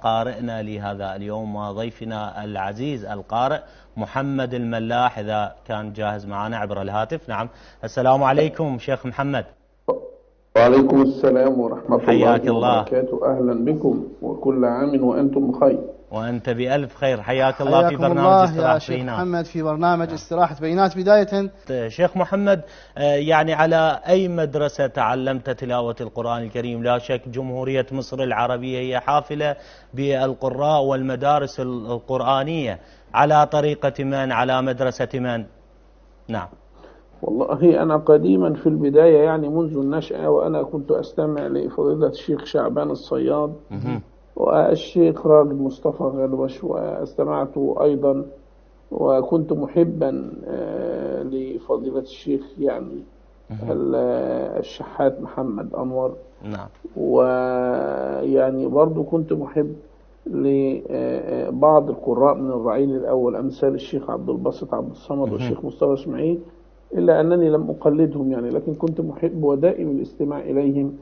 قارئنا لهذا اليوم وضيفنا العزيز القارئ محمد الملاح، إذا كان جاهز معنا عبر الهاتف. نعم، السلام عليكم شيخ محمد. وعليكم السلام ورحمة حياك الله وبركاته. أهلا بكم وكل عام وأنتم بخير. وأنت بألف خير. حياك الله في برنامج استراحة شيخ محمد في برنامج استراحة بينات. بداية شيخ محمد، يعني على أي مدرسة تعلمت تلاوة القرآن الكريم؟ لا شك جمهورية مصر العربية هي حافلة بالقراء والمدارس القرآنية، على طريقة من؟ على مدرسة من؟ نعم. والله أنا قديما في البداية يعني منذ النشأة وأنا كنت أستمع لفضيلة الشيخ شعبان الصياد والشيخ راغب مصطفى غلوش، واستمعت أيضا وكنت محبا لفضيلة الشيخ يعني الشحات محمد أنور. نعم. ويعني برضو كنت محب لبعض القراء من الرعيل الأول أمثال الشيخ عبد الباسط عبد الصمد والشيخ مصطفى اسماعيل، إلا أنني لم أقلدهم يعني، لكن كنت محب ودائم الاستماع إليهم،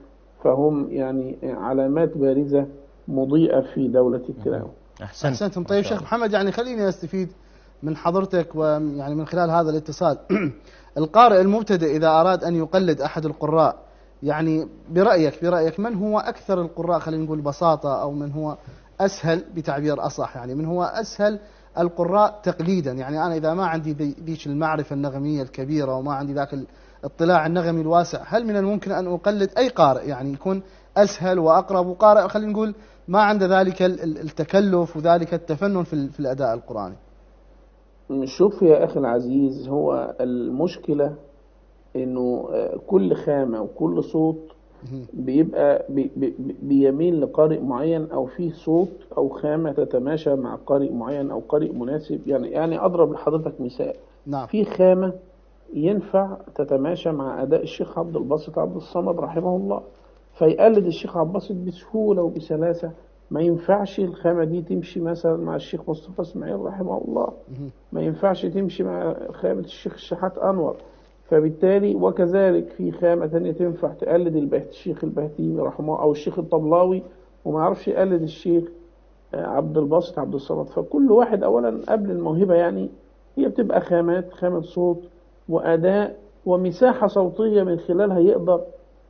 فهم يعني علامات بارزة مضيئة في دولة التلاوة. أحسنتم. طيب شيخ محمد، يعني خليني أستفيد من حضرتك ويعني من خلال هذا الاتصال. القارئ المبتدئ إذا أراد أن يقلد أحد القراء، يعني برأيك من هو أكثر القراء خلينا نقول بساطة، أو من هو أسهل بتعبير أصح، يعني من هو أسهل القراء تقليدا؟ يعني أنا إذا ما عندي ذيك المعرفة النغمية الكبيرة وما عندي ذاك الاطلاع النغمي الواسع، هل من الممكن أن أقلد أي قارئ يعني يكون أسهل وأقرب، وقارئ خلينا نقول ما عنده ذلك التكلف وذلك التفنن في الأداء القرآني؟ شوف يا أخي العزيز، هو المشكلة إنه كل خامة وكل صوت بيبقى بيميل لقارئ معين، أو فيه صوت أو خامة تتماشى مع قارئ معين أو قارئ مناسب. يعني أضرب لحضرتك مثال. نعم. في خامة ينفع تتماشى مع أداء الشيخ عبد الباسط عبد الصمد رحمه الله، فيقلد الشيخ عبد الباسط بسهولة وبسلاسة. ما ينفعش الخامة دي تمشي مثلا مع الشيخ مصطفى اسماعيل رحمه الله، ما ينفعش تمشي مع خامة الشيخ الشحات أنور. فبالتالي وكذلك في خامة تانية تنفع تقلد الشيخ البهتيمي رحمه أو الشيخ الطبلاوي، وما يعرفش يقلد الشيخ عبد الباسط عبد الصمد. فكل واحد أولا قبل الموهبة يعني هي بتبقى خامة صوت وأداء ومساحة صوتية من خلالها يقدر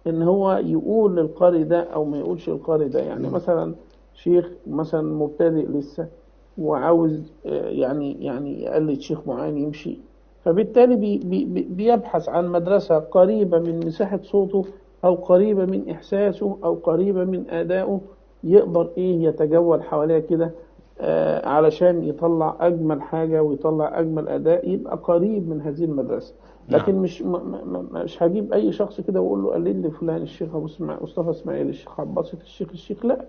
إن هو يقول للقارئ ده أو ما يقولش للقارئ ده. يعني مثلا شيخ مثلا مبتدئ لسه وعاوز يعني يقلد شيخ معين يمشي، فبالتالي بيبحث عن مدرسة قريبة من مساحة صوته أو قريبة من إحساسه أو قريبة من أدائه، يقدر يتجول حواليها كده علشان يطلع أجمل حاجة ويطلع أجمل أداء، يبقى قريب من هذه المدرسة. لكن مش هجيب أي شخص كده وأقول له قلد لي فلان، الشيخ أبو مصطفى اسماعيل، الشيخ عبد الباسط، الشيخ لا.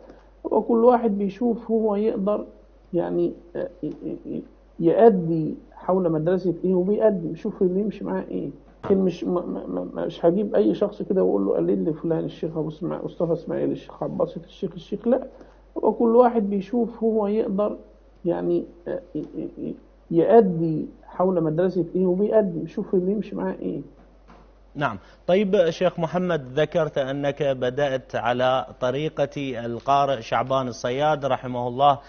هو كل واحد بيشوف هو يقدر يعني يأدي حول مدرسة وبيأدي، يشوف اللي يمشي معاه لكن مش هجيب أي شخص كده وأقول له قلد لي فلان، الشيخ أبو مصطفى اسماعيل، الشيخ عبد الباسط، الشيخ لا. هو كل واحد بيشوف هو يقدر يعني يأدي حول مدرسة وبيأدي، يشوف اللي يمشي معاه نعم. طيب شيخ محمد، ذكرت أنك بدأت على طريقة القارئ شعبان الصياد رحمه الله،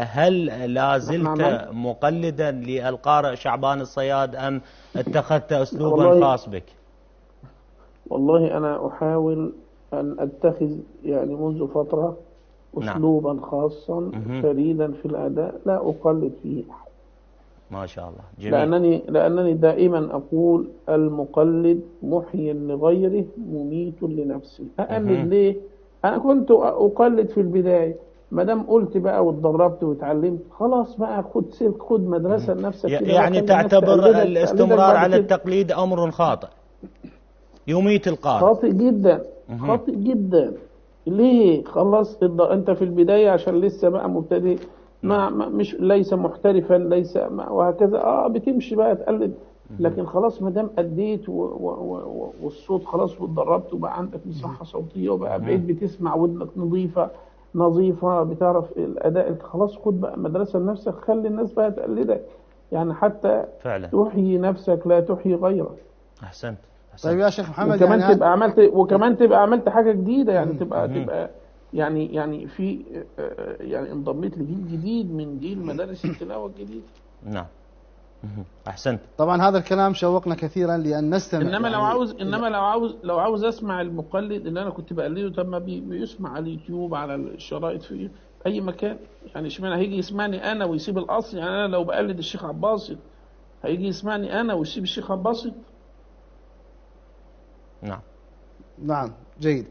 هل لا زلت مقلدا للقارئ شعبان الصياد أم اتخذت أسلوبا خاص بك؟ والله أنا أحاول أن أتخذ يعني منذ فترة أسلوبا خاصا فريدا في الأداء لا أقلد فيه أحد. ما شاء الله، جميل. لأنني دائما أقول المقلد محيي لغيره مميت لنفسه. أقلد ليه؟ أنا كنت أقلد في البداية، ما دام قلت بقى واتدربت واتعلمت خلاص بقى خد مدرسة لنفسك. يعني تعتبر الاستمرار على التقليد أمر خاطئ يميت القارئ؟ خاطئ جدا، خاطئ جدا. ليه؟ خلاص انت في البداية عشان لسه بقى مبتدئ، مش ليس محترفا ليس وهكذا بتمشي بقى تقلد. لكن خلاص ما دام أديت والصوت خلاص واتدربت وبقى عندك مساحة صوتية وبقى بقيت بتسمع ودنك نظيفة بتعرف الأداء، خلاص خد بقى مدرسة لنفسك، خلي الناس بقى تقلدك يعني حتى فعلا تحيي نفسك لا تحيي غيرك. أحسنت. طيب يا شيخ محمد، وكمان تبقى عملت حاجة جديدة يعني تبقى يعني في يعني انضميت لجيل جديد من جيل مدارس التلاوة الجديد. نعم. أحسنت. طبعا هذا الكلام شوقنا كثيرا لأن نستمع. إنما لو عاوز أسمع المقلد اللي أنا كنت بقلده، طب ما بيسمع على اليوتيوب، على الشرائط، في أي مكان. يعني اشمعنى هيجي يسمعني أنا ويسيب الأصل؟ يعني أنا لو بقلد الشيخ عباسط هيجي يسمعني أنا ويسيب الشيخ عباسط؟ نعم. نعم، جيد.